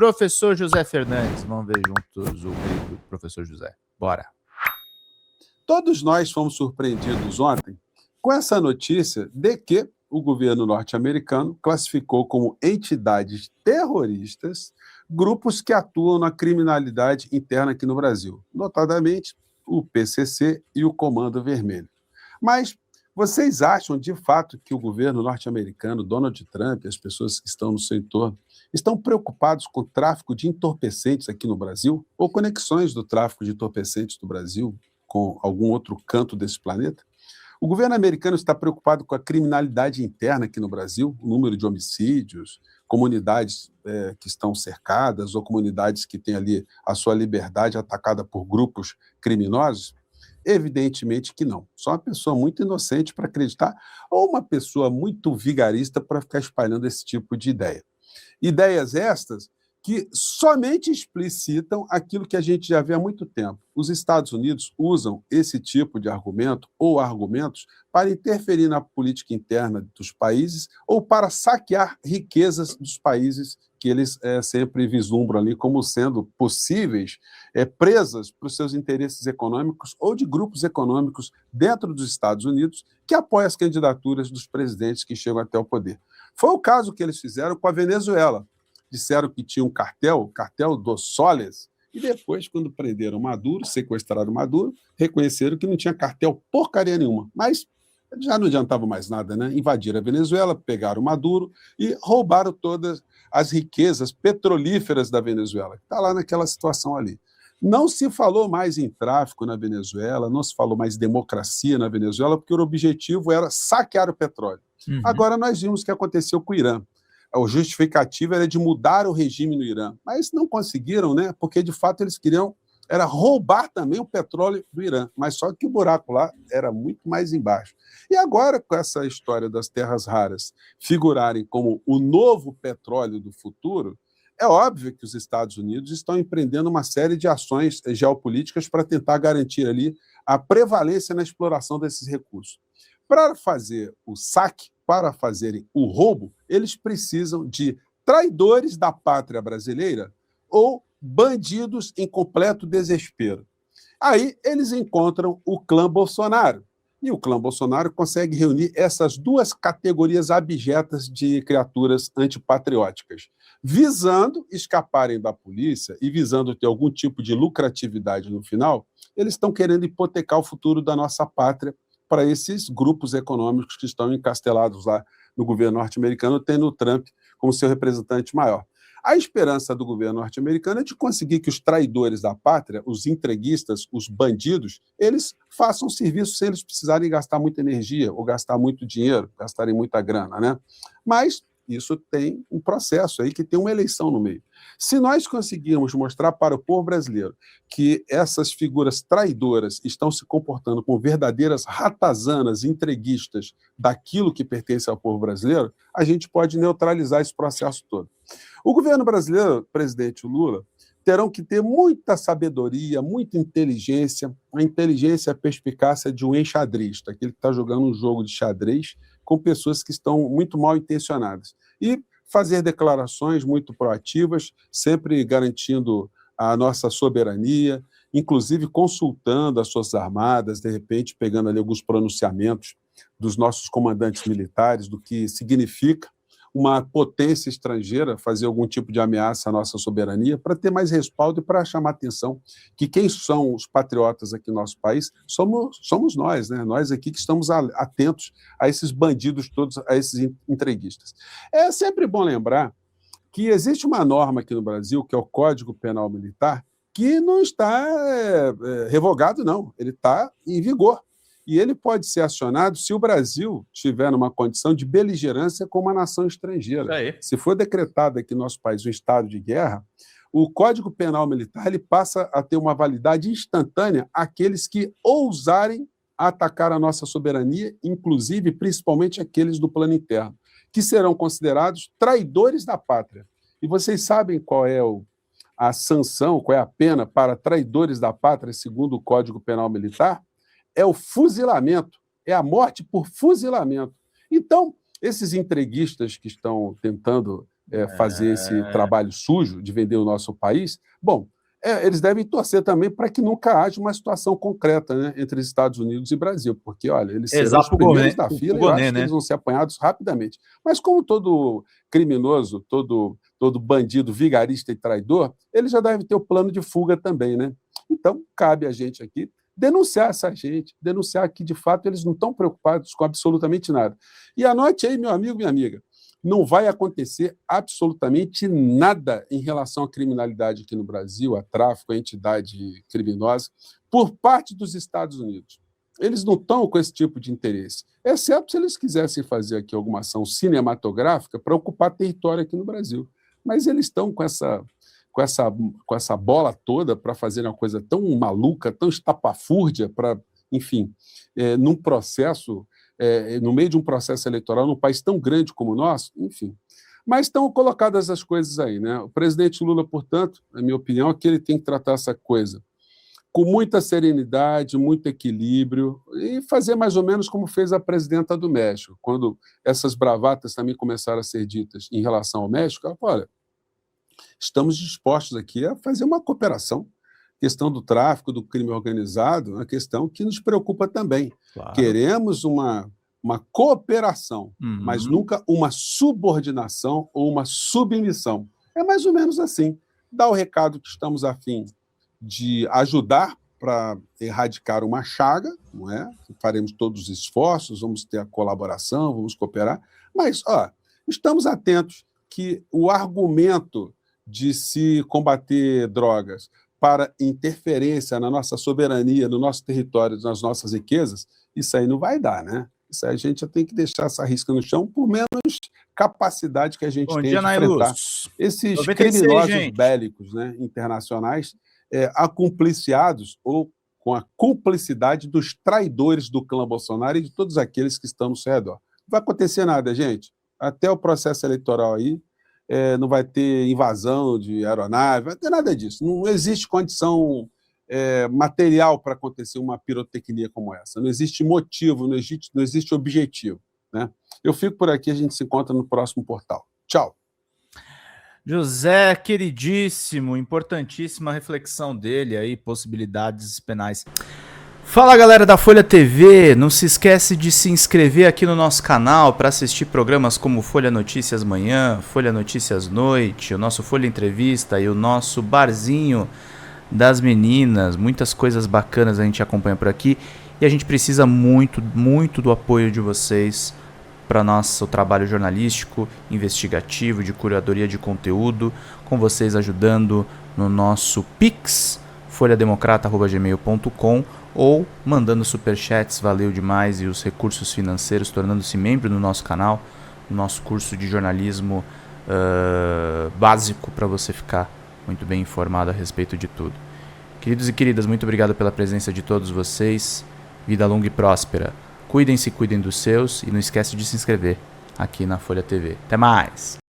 Professor José Fernandes, vamos ver juntos o meio do professor José. Bora. Todos nós fomos surpreendidos ontem com essa notícia de que o governo norte-americano classificou como entidades terroristas grupos que atuam na criminalidade interna aqui no Brasil, notadamente o PCC e o Comando Vermelho. Mas vocês acham, de fato, que o governo norte-americano, Donald Trump e as pessoas que estão no seu entorno, estão preocupados com o tráfico de entorpecentes aqui no Brasil? Ou conexões do tráfico de entorpecentes do Brasil com algum outro canto desse planeta? O governo americano está preocupado com a criminalidade interna aqui no Brasil, o número de homicídios, comunidades que estão cercadas ou comunidades que têm ali a sua liberdade atacada por grupos criminosos? Evidentemente que não. Só uma pessoa muito inocente para acreditar ou uma pessoa muito vigarista para ficar espalhando esse tipo de ideia. Ideias estas que somente explicitam aquilo que a gente já vê há muito tempo. Os Estados Unidos usam esse tipo de argumento ou argumentos para interferir na política interna dos países ou para saquear riquezas dos países que eles sempre vislumbram ali como sendo possíveis presas para os seus interesses econômicos ou de grupos econômicos dentro dos Estados Unidos que apoiam as candidaturas dos presidentes que chegam até o poder. Foi o caso que eles fizeram com a Venezuela. Disseram que tinha um cartel, o cartel dos Soles, e depois, quando prenderam Maduro, sequestraram Maduro, reconheceram que não tinha cartel porcaria nenhuma. Mas já não adiantava mais nada, né? Invadiram a Venezuela, pegaram Maduro e roubaram todas as riquezas petrolíferas da Venezuela, que está lá naquela situação ali. Não se falou mais em tráfico na Venezuela, não se falou mais em democracia na Venezuela, porque o objetivo era saquear o petróleo. Agora nós vimos o que aconteceu com o Irã. A justificativa era de mudar o regime no Irã, mas não conseguiram, né? Porque, de fato, eles queriam era roubar também o petróleo do Irã, mas só que o buraco lá era muito mais embaixo. E agora, com essa história das terras raras figurarem como o novo petróleo do futuro, é óbvio que os Estados Unidos estão empreendendo uma série de ações geopolíticas para tentar garantir ali a prevalência na exploração desses recursos. Para fazer o saque, para fazerem o roubo, eles precisam de traidores da pátria brasileira ou bandidos em completo desespero. Aí eles encontram o clã Bolsonaro. E o clã Bolsonaro consegue reunir essas duas categorias abjetas de criaturas antipatrióticas, visando escaparem da polícia e visando ter algum tipo de lucratividade no final. Eles estão querendo hipotecar o futuro da nossa pátria para esses grupos econômicos que estão encastelados lá no governo norte-americano, tendo o Trump como seu representante maior. A esperança do governo norte-americano é de conseguir que os traidores da pátria, os entreguistas, os bandidos, eles façam serviço sem eles precisarem gastar muita energia ou gastar muito dinheiro, gastarem muita grana, né? Mas isso tem um processo aí que tem uma eleição no meio. Se nós conseguirmos mostrar para o povo brasileiro que essas figuras traidoras estão se comportando como verdadeiras ratazanas, entreguistas daquilo que pertence ao povo brasileiro, a gente pode neutralizar esse processo todo. O governo brasileiro, presidente Lula, terão que ter muita sabedoria, muita inteligência, a inteligência e a perspicácia de um enxadrista, aquele que está jogando um jogo de xadrez com pessoas que estão muito mal intencionadas. E fazer declarações muito proativas, sempre garantindo a nossa soberania, inclusive consultando as Forças Armadas, de repente pegando ali alguns pronunciamentos dos nossos comandantes militares, do que significa uma potência estrangeira fazer algum tipo de ameaça à nossa soberania, para ter mais respaldo e para chamar atenção que quem são os patriotas aqui no nosso país somos nós, né? Nós aqui que estamos atentos a esses bandidos todos, a esses entreguistas. É sempre bom lembrar que existe uma norma aqui no Brasil, que é o Código Penal Militar, que não está revogado, não. Ele está em vigor. E ele pode ser acionado se o Brasil estiver numa condição de beligerância com uma nação estrangeira. Se for decretado aqui no nosso país um estado de guerra, o Código Penal Militar ele passa a ter uma validade instantânea àqueles que ousarem atacar a nossa soberania, inclusive, principalmente aqueles do plano interno, que serão considerados traidores da pátria. E vocês sabem qual é a sanção, qual é a pena para traidores da pátria, segundo o Código Penal Militar? É o fuzilamento, é a morte por fuzilamento. Então, esses entreguistas que estão tentando fazer esse trabalho sujo de vender o nosso país, bom, eles devem torcer também para que nunca haja uma situação concreta, né, entre Estados Unidos e Brasil, porque, olha, eles serão os primeiros da fila e eu acho que eles vão ser apanhados rapidamente. Mas como todo criminoso, todo bandido vigarista e traidor, ele já deve ter o plano de fuga também, né? Então, cabe a gente aqui denunciar essa gente, denunciar que, de fato, eles não estão preocupados com absolutamente nada. E anote aí, meu amigo, minha amiga, não vai acontecer absolutamente nada em relação à criminalidade aqui no Brasil, a tráfico, a entidade criminosa, por parte dos Estados Unidos. Eles não estão com esse tipo de interesse, exceto se eles quisessem fazer aqui alguma ação cinematográfica para ocupar território aqui no Brasil. Mas eles estão com essa bola toda para fazer uma coisa tão maluca, tão estapafúrdia, para, enfim, num processo... no meio de um processo eleitoral num país tão grande como o nosso, enfim. Mas estão colocadas as coisas aí, né? O presidente Lula, portanto, na minha opinião, é que ele tem que tratar essa coisa com muita serenidade, muito equilíbrio, e fazer mais ou menos como fez a presidenta do México, quando essas bravatas também começaram a ser ditas em relação ao México. Ela falou, olha, estamos dispostos aqui a fazer uma cooperação. A questão do tráfico, do crime organizado, é uma questão que nos preocupa também. Claro. Queremos uma cooperação, mas nunca uma subordinação ou uma submissão. É mais ou menos assim. Dá o recado que estamos a fim de ajudar para erradicar uma chaga, não é? Faremos todos os esforços, vamos ter a colaboração, vamos cooperar, mas estamos atentos que o argumento de se combater drogas para interferência na nossa soberania, no nosso território, nas nossas riquezas, isso aí não vai dar, né? Isso aí a gente já tem que deixar essa risca no chão, por menos capacidade que a gente tem de enfrentar esses 96, criminosos bélicos, né, internacionais, acumpliciados ou com a cumplicidade dos traidores do clã Bolsonaro e de todos aqueles que estão no seu redor. Não vai acontecer nada, gente. Até o processo eleitoral aí, não vai ter invasão de aeronave, não vai ter nada disso. Não existe condição material para acontecer uma pirotecnia como essa. Não existe motivo, não existe objetivo, né? Eu fico por aqui, a gente se encontra no próximo portal. Tchau. José, queridíssimo, importantíssima reflexão dele aí, possibilidades penais. Fala, galera da Folha TV, não se esquece de se inscrever aqui no nosso canal para assistir programas como Folha Notícias Manhã, Folha Notícias Noite, o nosso Folha Entrevista e o nosso Barzinho das Meninas. Muitas coisas bacanas a gente acompanha por aqui e a gente precisa muito, muito do apoio de vocês para nosso trabalho jornalístico, investigativo, de curadoria de conteúdo, com vocês ajudando no nosso Pix, folhademocrata@gmail.com, ou mandando superchats, valeu demais, e os recursos financeiros, tornando-se membro do nosso canal, no nosso curso de jornalismo básico, para você ficar muito bem informado a respeito de tudo. Queridos e queridas, muito obrigado pela presença de todos vocês, vida longa e próspera. Cuidem-se, cuidem dos seus, e não esquece de se inscrever aqui na Folha TV. Até mais!